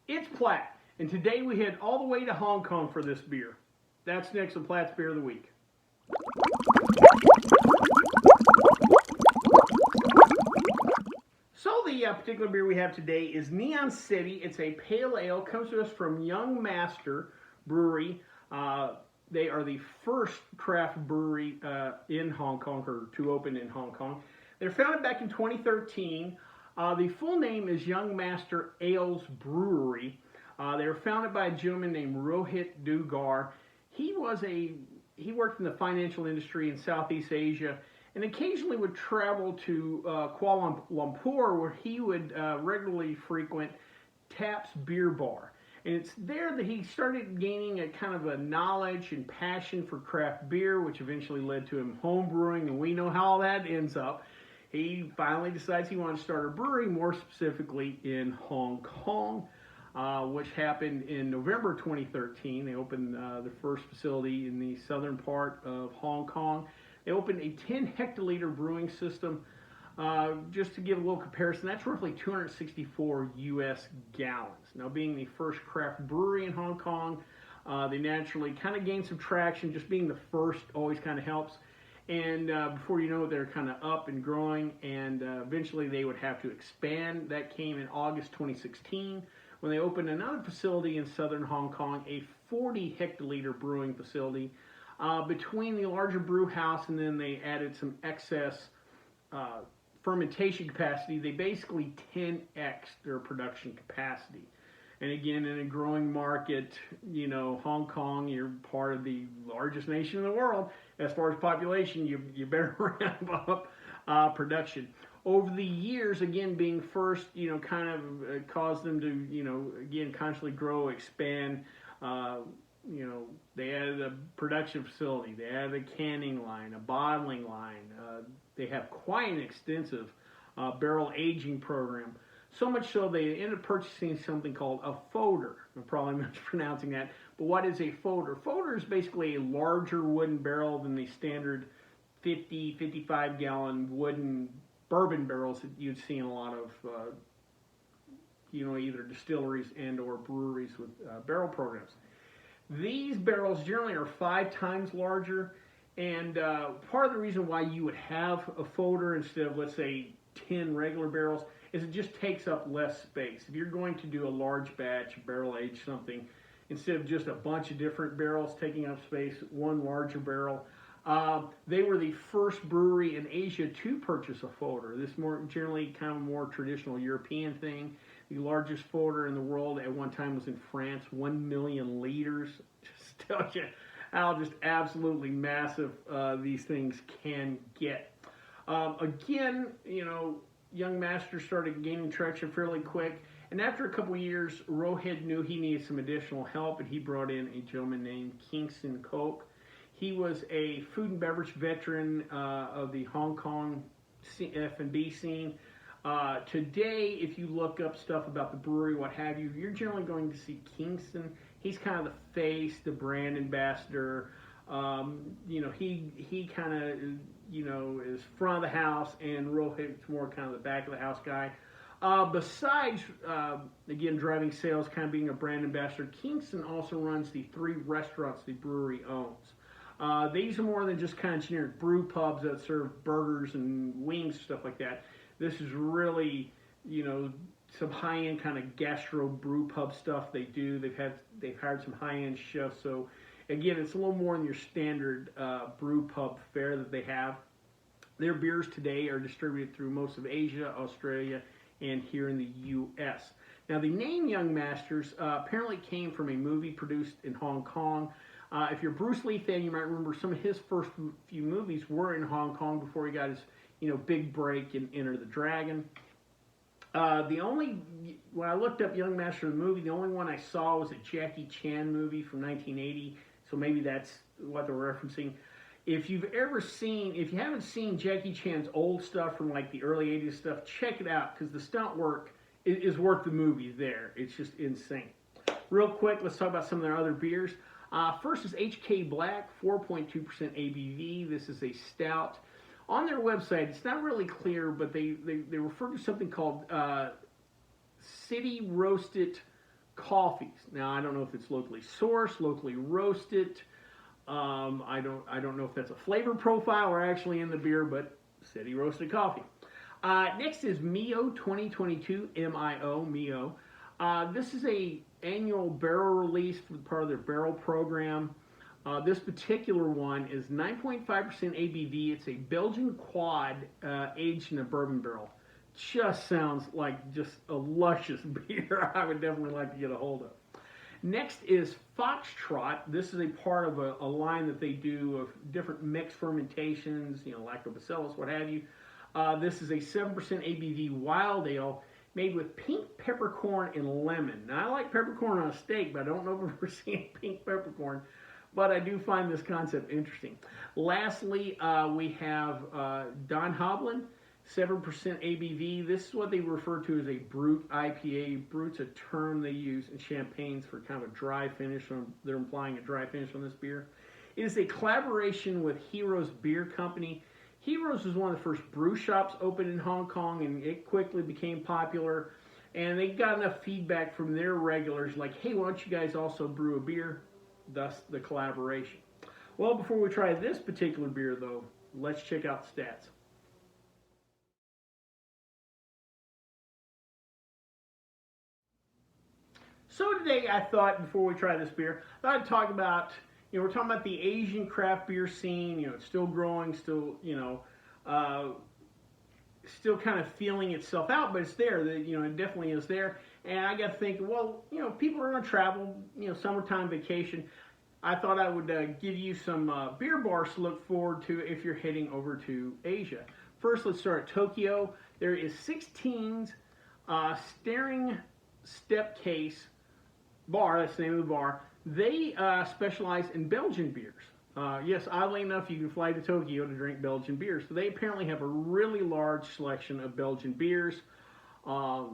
It's Platt, and today we head all the way to Hong Kong for this beer. That's next on Platt's Beer of the Week. So the particular beer we have today is Neon City. It's a pale ale. Comes to us from Young Master Brewery. They are the first craft brewery in Hong Kong, or to open in Hong Kong. They're founded back in 2013. The full name is Young Master Ales Brewery. They were founded by a gentleman named Rohit Dugar. He worked in the financial industry in Southeast Asia, and occasionally would travel to Kuala Lumpur, where he would regularly frequent Tap's Beer Bar. And it's there that he started gaining a kind of a knowledge and passion for craft beer, which eventually led to him home brewing, and we know how all that ends up. He finally decides he wants to start a brewery, more specifically in Hong Kong, which happened in November 2013. They opened the first facility in the southern part of Hong Kong. They opened a 10 hectoliter brewing system. Just to give a little comparison, that's roughly 264 U.S. gallons. Now, being the first craft brewery in Hong Kong, they naturally kind of gained some traction. Just being the first always kind of helps. And before you know it, they're kind of up and growing, and eventually they would have to expand. That came in August 2016 when they opened another facility in southern Hong Kong, a 40 hectoliter brewing facility. Between the larger brew house and then they added some excess fermentation capacity, they basically 10x their production capacity. And again, in a growing market, you know, Hong Kong, you're part of the largest nation in the world. As far as population, you better ramp up production. Over the years, again, being first, you know, kind of caused them to, you know, again, constantly grow, expand. You know, they added a production facility, they added a canning line, a bottling line. They have quite an extensive barrel aging program. So much so they ended up purchasing something called a foeder. I'm probably mispronouncing that, but what is a foeder? Foeder is basically a larger wooden barrel than the standard 50, 55 gallon wooden bourbon barrels that you'd see in a lot of, you know, either distilleries and or breweries with barrel programs. These barrels generally are 5 times larger, and part of the reason why you would have a foeder instead of, let's say, 10 regular barrels is it just takes up less space. If you're going to do a large batch, barrel age something, instead of just a bunch of different barrels taking up space, one larger barrel. They were the first brewery in Asia to purchase a foeder. This more generally kind of more traditional European thing. The largest foeder in the world at one time was in France, 1 million liters. Just tells you how just absolutely massive these things can get. Again, you know, Young Master started gaining traction fairly quick, and after a couple years, Rohit knew he needed some additional help, and he brought in a gentleman named Kingston Koch. He was a food and beverage veteran of the Hong Kong F&B scene. Today, if you look up stuff about the brewery, what have you, you're generally going to see Kingston. He's kind of the face, the brand ambassador. You know, he kind of, you know, is front of the house, and Rohit's more kind of the back of the house guy. Besides, again, driving sales, kind of being a brand ambassador, Kingston also runs the 3 restaurants the brewery owns. These are more than just kind of generic brew pubs that serve burgers and wings, stuff like that. This is really, you know, some high-end kind of gastro brew pub stuff they do. They've hired some high-end chefs, so again, it's a little more than your standard brew pub fare that they have. Their beers today are distributed through most of Asia, Australia, and here in the U.S. Now, the name Young Masters apparently came from a movie produced in Hong Kong. If you're a Bruce Lee fan, you might remember some of his first few movies were in Hong Kong before he got his, you know, big break in Enter the Dragon. When I looked up Young Master the movie, the only one I saw was a Jackie Chan movie from 1980. So maybe that's what they're referencing. If you haven't seen Jackie Chan's old stuff from like the early 80s stuff, check it out, because the stunt work is worth the movie there. It's just insane. Real quick, let's talk about some of their other beers. First is HK Black, 4.2% ABV. This is a stout. On their website, it's not really clear, but they refer to something called City Roasted coffees. Now I don't know if it's locally sourced, locally roasted. I don't know if that's a flavor profile or actually in the beer, but city roasted coffee. Next is Mio 2022 Mio. This is a annual barrel release for part of their barrel program. This particular one is 9.5% ABV. It's a Belgian quad aged in a bourbon barrel. Just sounds like just a luscious beer. I would definitely like to get a hold of. Next is Foxtrot. This is a part of a line that they do of different mixed fermentations, lactobacillus, what have you. This is a 7% ABV wild ale made with pink peppercorn and lemon. Now, I like peppercorn on a steak, but I don't know if I've ever seen pink peppercorn. But I do find this concept interesting. Lastly, we have Don Hoblin, 7% ABV. This is what they refer to as a brut IPA. Brut's a term they use in champagnes for kind of a dry finish. They're implying a dry finish on this beer. It is a collaboration with Heroes Beer Company. Heroes was one of the first brew shops opened in Hong Kong, and it quickly became popular. And they got enough feedback from their regulars, like, hey, why don't you guys also brew a beer? Thus the collaboration. Well, before we try this particular beer, though, let's check out the stats. So today I thought, before we try this beer, I thought I'd talk about, we're talking about the Asian craft beer scene. It's still growing, still, still kind of feeling itself out, but it's there. It definitely is there. And I got to think, well, people are going to travel, summertime vacation. I thought I would give you some beer bars to look forward to if you're heading over to Asia. First, let's start at Tokyo. There is 16's Staring Step Case Bar. That's the name of the bar. They specialize in Belgian beers. Yes, oddly enough, you can fly to Tokyo to drink Belgian beers. So they apparently have a really large selection of Belgian beers. A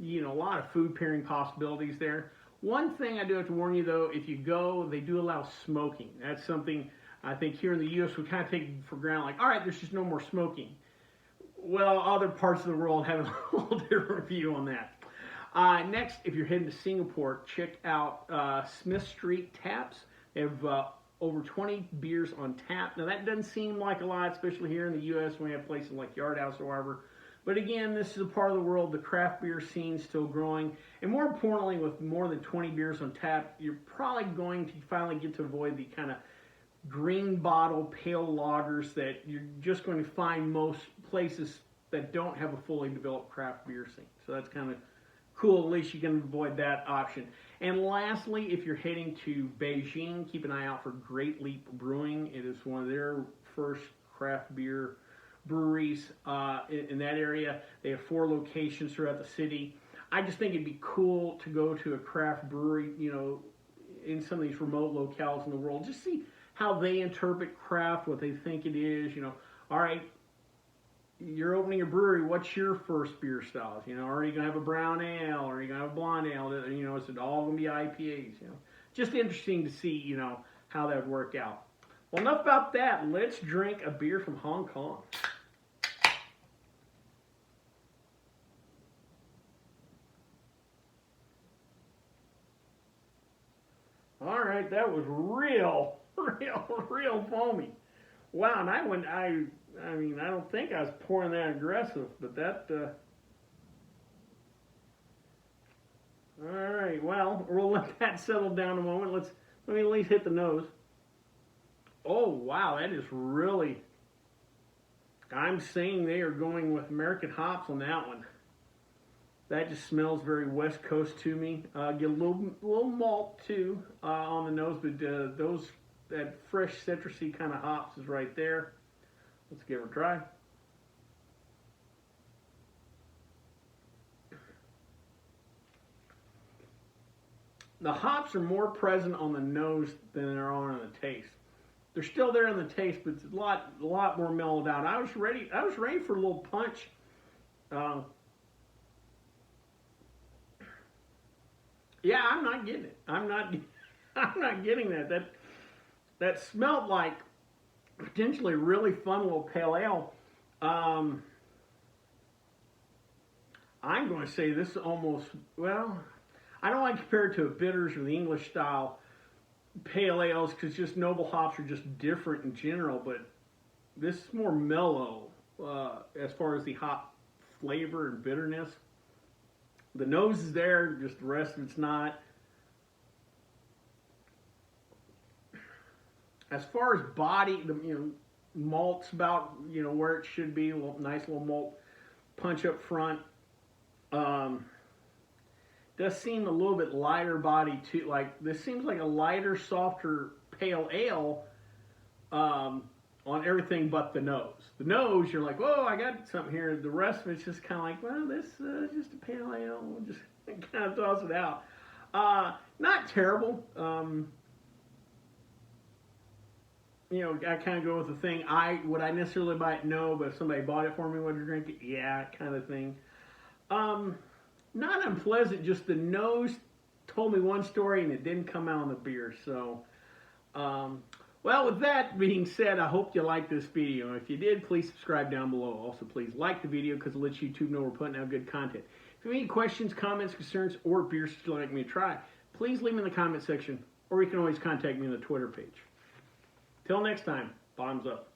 lot of food pairing possibilities there. One thing I do have to warn you, though, if you go, they do allow smoking. That's something I think here in the U.S. we kind of take for granted, like, all right, there's just no more smoking. Well, other parts of the world have a little different view on that. Next, if you're heading to Singapore, check out Smith Street Taps. They have over 20 beers on tap. Now, that doesn't seem like a lot, especially here in the U.S. when we have places like Yard House or whatever. But again, this is a part of the world, the craft beer scene still growing. And more importantly, with more than 20 beers on tap, you're probably going to finally get to avoid the kind of green bottle pale lagers that you're just going to find most places that don't have a fully developed craft beer scene. So that's kind of cool. At least you can avoid that option. And lastly, if you're heading to Beijing, keep an eye out for Great Leap Brewing. It is one of their first craft beer breweries in that area. They have 4 locations throughout the city. I just think it'd be cool to go to a craft brewery, in some of these remote locales in the world. Just see how they interpret craft, what they think it is. All right, you're opening a brewery. What's your first beer styles? Are you gonna have a brown ale? Or are you gonna have a blonde ale? Is it all gonna be IPAs? Just interesting to see, how that would work out. Well, enough about that. Let's drink a beer from Hong Kong. All right, that was real foamy. Wow, and I mean, I don't think I was pouring that aggressive, but that, all right, well, we'll let that settle down a moment. Let me at least hit the nose. Oh, wow, that is really, I'm saying they are going with American hops on that one. That just smells very West Coast to me. Get a little malt too on the nose, but that fresh citrusy kind of hops is right there. Let's give it a try. The hops are more present on the nose than they are on the taste. They're still there in the taste, but it's a lot more mellowed out. I was ready for a little punch. Yeah, I'm not getting it. I'm not getting that. That smelled like potentially really fun little pale ale. I'm going to say this is almost, well, I don't like to compare it to bitters or the English style pale ales because just noble hops are just different in general. But this is more mellow as far as the hop flavor and bitterness. The nose is there, just the rest of it's not. As far as body, malt's about where it should be. A nice little malt punch up front. Does seem a little bit lighter body too. Like this seems like a lighter, softer pale ale on everything but the nose. The nose, you're like, whoa, I got something here. The rest of it's just kind of like, well, this is just a pale ale. We'll just kind of toss it out. Not terrible. I kind of go with the thing. Would I necessarily buy it? No, but if somebody bought it for me, would I drink it? Yeah, kind of thing. Not unpleasant. Just the nose told me one story and it didn't come out on the beer. So, well, with that being said, I hope you liked this video. If you did, please subscribe down below. Also, please like the video because it lets YouTube know we're putting out good content. If you have any questions, comments, concerns, or beers you'd like me to try, please leave them in the comment section, or you can always contact me on the Twitter page. Till next time, bottoms up.